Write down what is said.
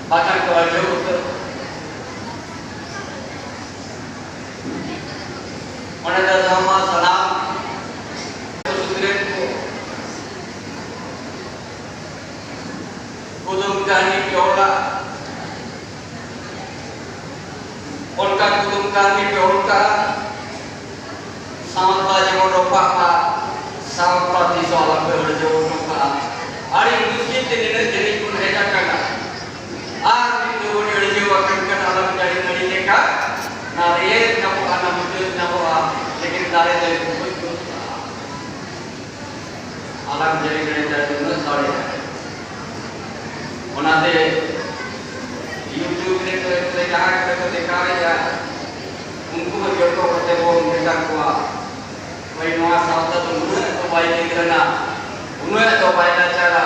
bahkan ke jauh ke mana dah sama salam sudren ko kudum kani piola onka kudum kani piola sampa jauh ropa pa sampa di soal berjauh ropa hari muslim ini jadi pun hebat kan ah itu boleh dijawabkan kan alam dari mereka nah ये नमो अनमुद्र नमो लेकिन तारे dari kubur alam jadi dari mana तारे उन्हाते YouTube ने तो एक जगह पे देखा है या उनको जो तो होते वो उनका हुआ वही नवा सावता तो उन्हें तो भाई नहीं करना उन्हें तो भाई ना चला